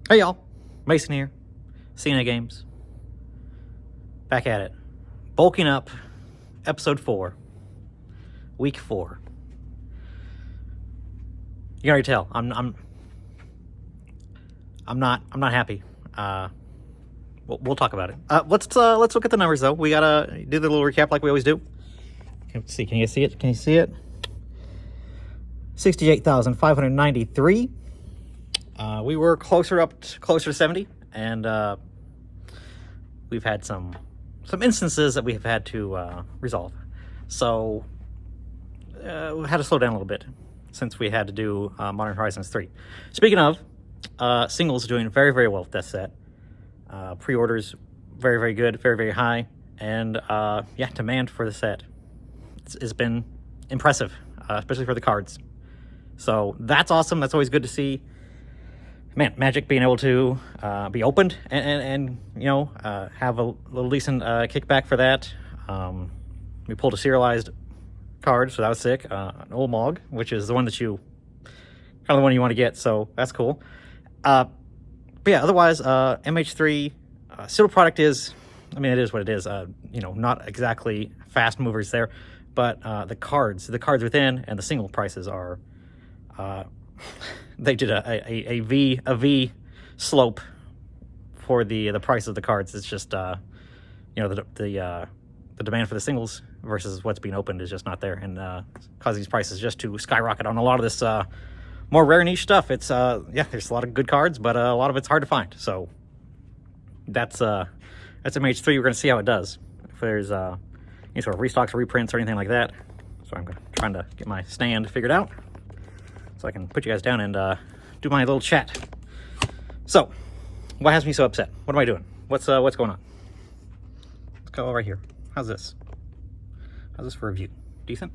Hey y'all, Mason here, CNA Games, back at it, bulking up, episode 4, week 4. You can already tell I'm not happy. We'll talk about it. Let's look at the numbers though. We gotta do the little recap like we always do. Let's see, can you see it? Can you see it? 68,593. We were closer to 70, and we've had some instances that we have had to resolve. So we had to slow down a little bit since we had to do Modern Horizons 3. Speaking of, singles doing very, very well with that set. Pre-orders very, very good, very, very high, and yeah, demand for the set it's been impressive, especially for the cards. So that's awesome. That's always good to see. Man, Magic being able to be opened and you know, have a little decent kickback for that. We pulled a serialized card, so that was sick. An old Mog, which is the one that you kind of the one you want to get, so that's cool. But yeah, otherwise, MH3 still product is, I mean, it is what it is. You know, not exactly fast movers there, but the cards within and the single prices are. They did a V slope for the price of the cards. It's just you know, the demand for the singles versus what's being opened is just not there, and causing these prices just to skyrocket on a lot of this more rare niche stuff. It's yeah, there's a lot of good cards, but a lot of it's hard to find. So that's MH3. We're gonna see how it does. If there's any sort of restocks or reprints or anything like that. So I'm trying to get my stand figured out, so I can put you guys down and do my little chat. So, what has me so upset? What am I doing? What's going on? Let's go right here. How's this? How's this for a view? Decent?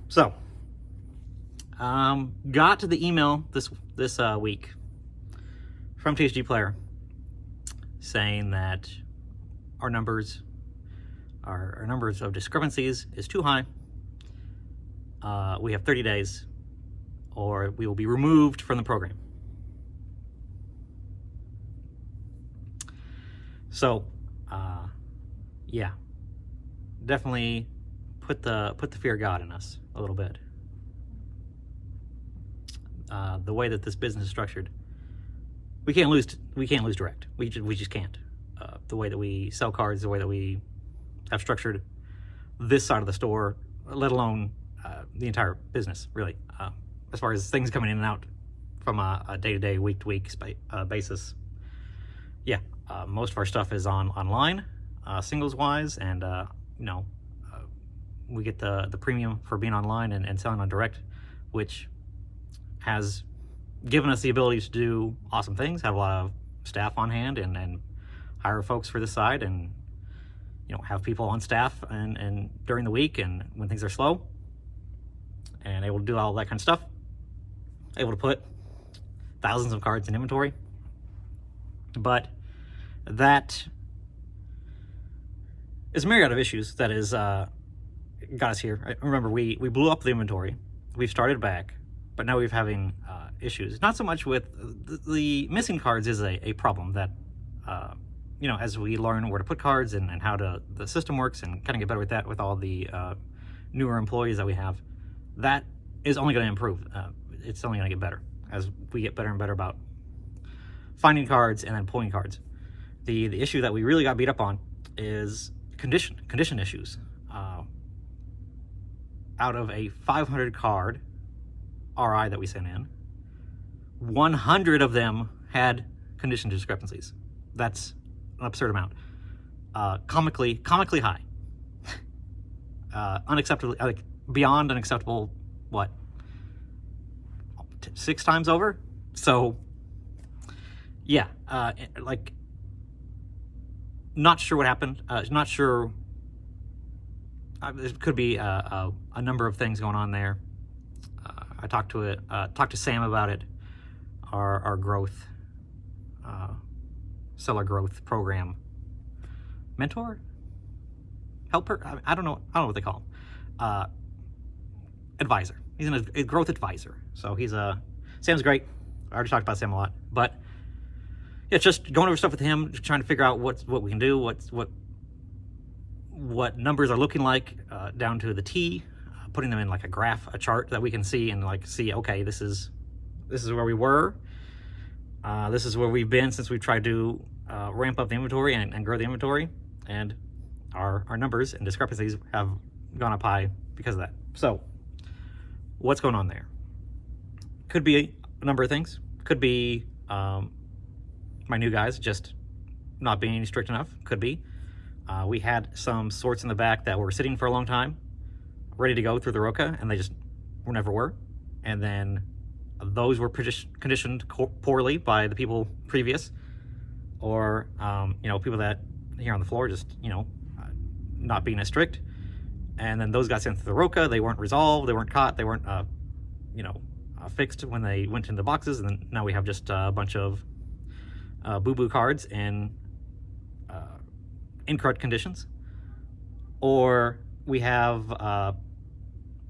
So, got the email this week from TCGPlayer saying that our numbers of discrepancies is too high. We have 30 days or we will be removed from the program. So, yeah, definitely put the fear of God in us a little bit. The way that this business is structured, we can't lose direct. We just can't. The way that we sell cards, the way that we have structured this side of the store, let alone the entire business, really, as far as things coming in and out from a day-to-day, week-to-week basis. Yeah, most of our stuff is online, singles-wise, and you know, we get the premium for being online and selling on direct, which has given us the ability to do awesome things, have a lot of staff on hand, and hire folks for this side, and you know, have people on staff and during the week and when things are slow, and able to do all that kind of stuff, able to put thousands of cards in inventory. But that is a myriad of issues that is got us here. Remember, we blew up the inventory, we've started back, but now we're having issues. Not so much with the missing cards is a problem that you know, as we learn where to put cards and how the system works and kind of get better with that with all the newer employees that we have, that is only going to improve. It's only going to get better as we get better and better about finding cards and then pulling cards. The issue that we really got beat up on is condition issues. Out of a 500 card RI that we sent in, 100 of them had condition discrepancies. That's an absurd amount. Comically high. Unacceptably, like beyond unacceptable, what? 6 times over? So, yeah, like, not sure what happened. Not sure. There could be a number of things going on there. I talked to Sam about it. Our growth, seller growth program mentor, helper. I don't know what they call him. Advisor. He's a growth advisor. So he's Sam's great. I already talked about Sam a lot, but it's just going over stuff with him, trying to figure out what we can do, what numbers are looking like down to the T, putting them in like a graph, a chart that we can see and like see, okay, this is where we were. This is where we've been since we've tried to ramp up the inventory and grow the inventory, and our numbers and discrepancies have gone up high because of that. So what's going on there? Could be a number of things. Could be my new guys just not being strict enough. Could be we had some sorts in the back that were sitting for a long time, ready to go through the roca, and they just never were. And then those were conditioned poorly by the people previous, or people that here on the floor just not being as strict. And then those got sent to the roca. They weren't resolved. They weren't caught. They weren't fixed when they went into the boxes. And then now we have just a bunch of boo-boo cards in incorrect conditions. Or we have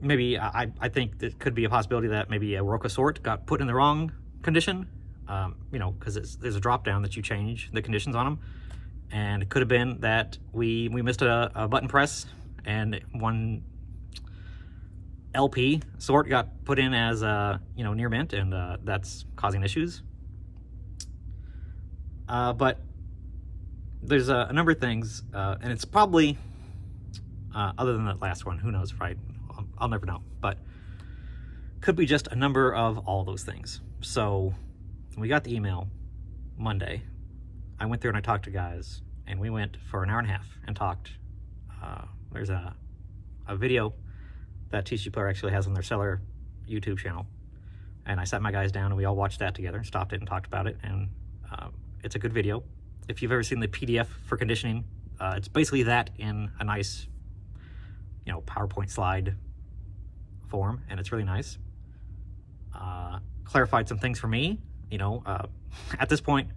maybe I think it could be a possibility that maybe a roca sort got put in the wrong condition, because there's a drop down that you change the conditions on them, and it could have been that we missed a button press and one LP sort got put in as near mint, and that's causing issues. But there's a number of things, and it's probably other than that last one, who knows, right? I'll never know, but could be just a number of all those things. So we got the email Monday. I went through and I talked to guys, and we went for an hour and a half and talked. There's a video that TCGPlayer actually has on their seller YouTube channel, and I sat my guys down and we all watched that together, stopped it and talked about it, and it's a good video. If you've ever seen the PDF for conditioning, it's basically that in a nice PowerPoint slide form, and it's really nice. Clarified some things for me. At this point,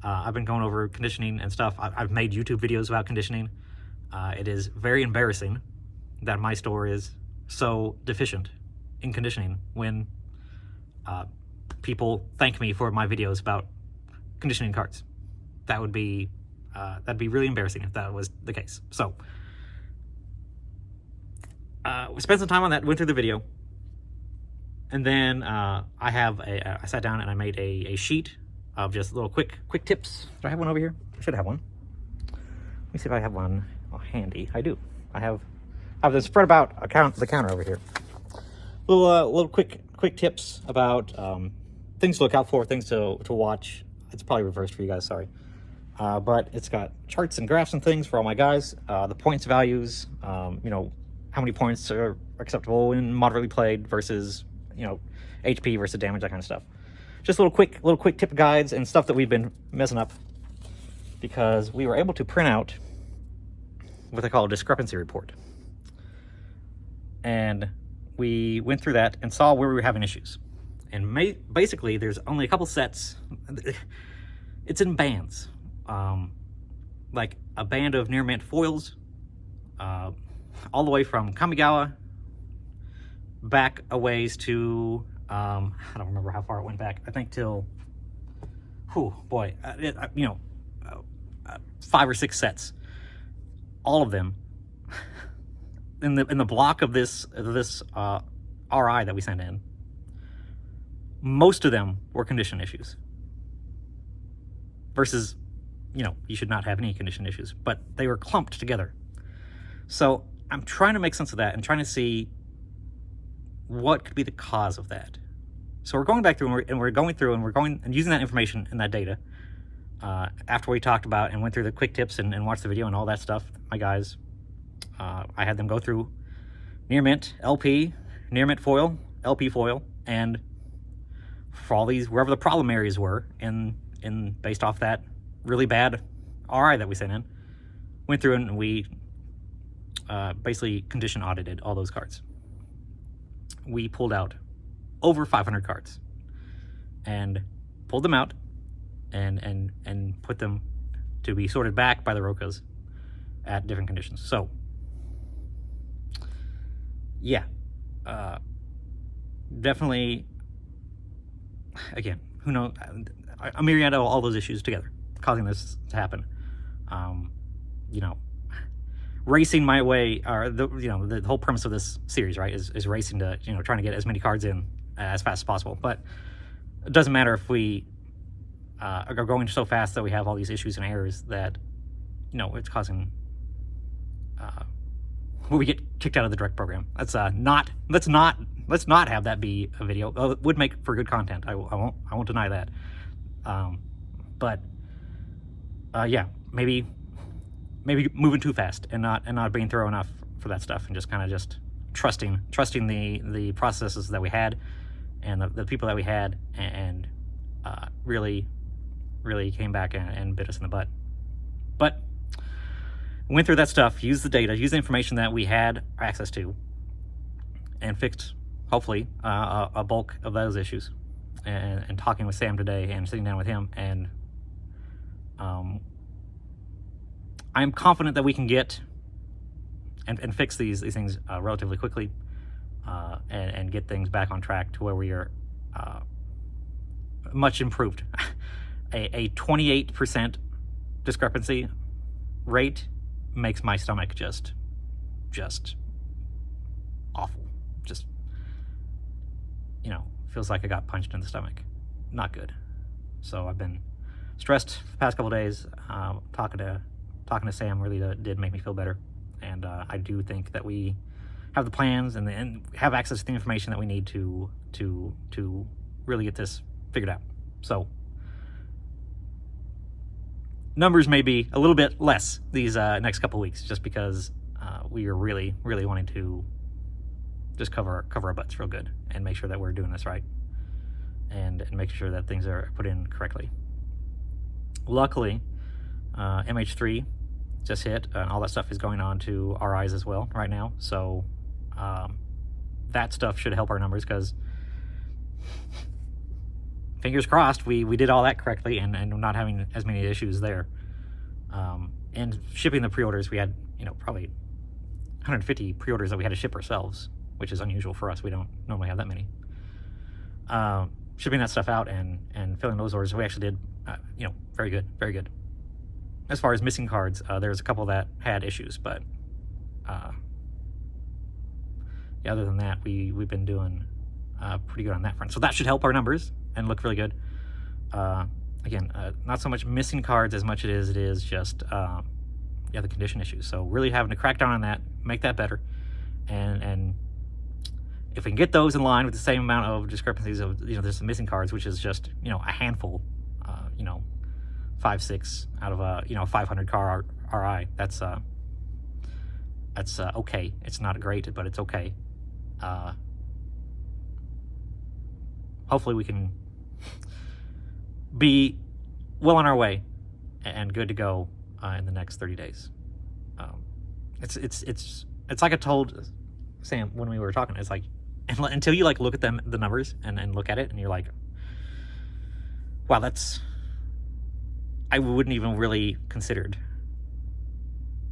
I've been going over conditioning and stuff. I've made YouTube videos about conditioning. It is very embarrassing that my store is so deficient in conditioning when people thank me for my videos about conditioning cards. That'd be really embarrassing if that was the case. So we spent some time on that, went through the video, and then I sat down and I made a sheet of just little quick tips. Do I have one over here? I should have one. Let me see if I have one handy. I do. I have this spread about the counter over here. Little quick tips about things to look out for, things to watch. It's probably reversed for you guys, sorry. But it's got charts and graphs and things for all my guys. The points values, how many points are acceptable in moderately played versus, HP versus damage, that kind of stuff. Just little quick tip guides and stuff that we've been messing up, because we were able to print out what they call a discrepancy report. And we went through that and saw where we were having issues. And basically, there's only a couple sets. It's in bands. Like a band of near mint foils, all the way from Kamigawa back a ways to, I don't remember how far it went back. I think till, 5 or 6 sets. All of them in the block of this RI that we sent in. Most of them were condition issues. Versus, you should not have any condition issues, but they were clumped together. So I'm trying to make sense of that and trying to see what could be the cause of that. So we're going back through and we're going through and we're going and using that information and that data. After we talked about and went through the quick tips and watched the video and all that stuff, my guys, I had them go through near mint, LP, near mint foil, LP foil, and for all these, wherever the problem areas were, in based off that really bad RI that we sent in, went through and we basically condition audited all those cards. We pulled out over 500 cards and pulled them out and put them to be sorted back by the Rocas at different conditions. So yeah, definitely again, who knows, a myriad of all those issues together causing this to happen. You know, racing my way, or the whole premise of this series, right, is racing to, trying to get as many cards in as fast as possible. But it doesn't matter if we are going so fast that we have all these issues and errors that, it's causing we get kicked out of the direct program. Let's not have that be a video. It would make for good content. I won't deny that. But yeah, maybe moving too fast and not being thorough enough for that stuff, and just kind of just trusting the processes that we had and the people that we had, and really came back and bit us in the butt. But went through that stuff, used the data, used the information that we had access to, and fixed, hopefully, a bulk of those issues. And talking with Sam today and sitting down with him, and I'm confident that we can get and fix these things relatively quickly, and get things back on track to where we are much improved. A 28% discrepancy rate makes my stomach just awful. Just, feels like I got punched in the stomach. Not good. So I've been stressed the past couple of days. Talking to Sam really did make me feel better, and I do think that we have the plans and have access to the information that we need to really get this figured out. So numbers may be a little bit less these next couple of weeks, just because we are really wanting to just cover our butts real good and make sure that we're doing this right, and make sure that things are put in correctly. Luckily, MH3 just hit, and all that stuff is going on to RIs as well right now, so that stuff should help our numbers, because fingers crossed we did all that correctly, and not having as many issues there. And shipping the pre-orders, we had probably 150 pre-orders that we had to ship ourselves, which is unusual for us. We don't normally have that many. Shipping that stuff out and filling those orders, we actually did very good. As far as missing cards, there's a couple that had issues, but yeah, other than that, we've been doing pretty good on that front. So that should help our numbers and look really good. Again, not so much missing cards as much as it is just the condition issues. So really having to crack down on that, make that better, and if we can get those in line with the same amount of discrepancies of there's some missing cards, which is just a handful, 5-6 out of a 500 car RI. That's okay. It's not great, but it's okay. Hopefully we can be well on our way and good to go in the next 30 days. It's like I told Sam when we were talking. It's like, until you look at the numbers and look at it, and you're like, wow, I wouldn't even really considered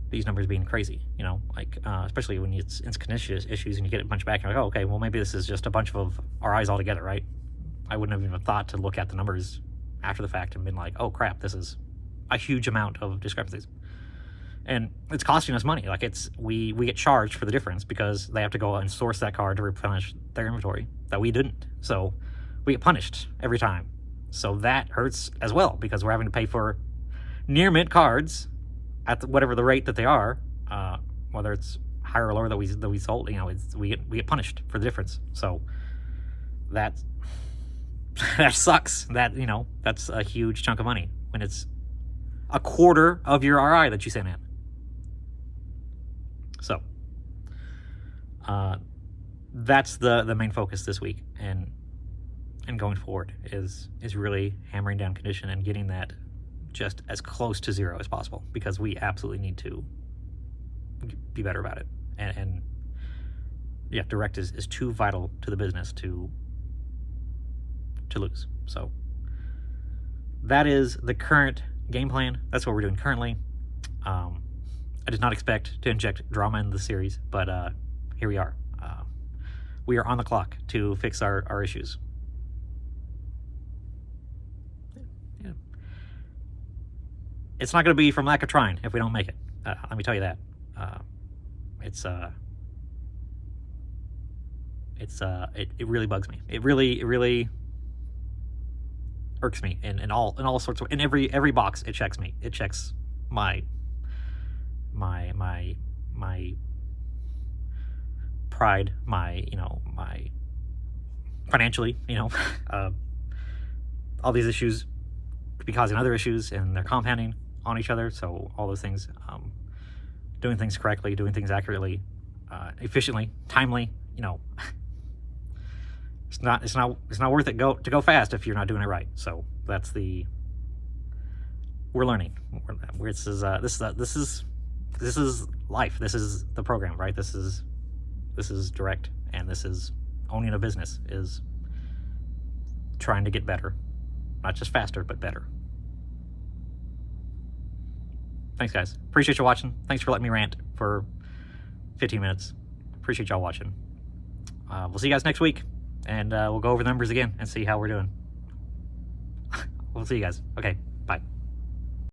these numbers being crazy, especially when it's condition issues and you get a bunch back, and you're like, oh, okay, well, maybe this is just a bunch of RIs altogether, right? I wouldn't have even thought to look at the numbers after the fact and been like, oh crap, this is a huge amount of discrepancies. And it's costing us money. We get charged for the difference because they have to go and source that card to replenish their inventory that we didn't. So we get punished every time. So that hurts as well, because we're having to pay for near mint cards at whatever the rate that they are, whether it's higher or lower that we sold. We get punished for the difference. So that sucks. That's a huge chunk of money when it's a quarter of your RI that you sent in. So that's the main focus this week, and going forward is really hammering down condition and getting that just as close to zero as possible, because we absolutely need to be better about it. And yeah, direct is too vital to the business to lose. So that is the current game plan. That's what we're doing currently. I did not expect to inject drama in the series, but here we are. We are on the clock to fix our issues. It's not going to be from lack of trying if we don't make it. Let me tell you that. It really bugs me. It really irks me in all sorts of, in every box it checks me. It checks my pride, my financially, all these issues could be causing other issues, and they're compounding on each other. So all those things, doing things correctly, doing things accurately, efficiently, timely, it's not worth it to go fast if you're not doing it right. So that's we're learning. This is life. This is the program, right? This is direct, and this is owning a business, is trying to get better, not just faster, but better. Thanks, guys. Appreciate you watching. Thanks for letting me rant for 15 minutes. Appreciate y'all watching. We'll see you guys next week, and we'll go over the numbers again and see how we're doing. We'll see you guys. Okay, bye.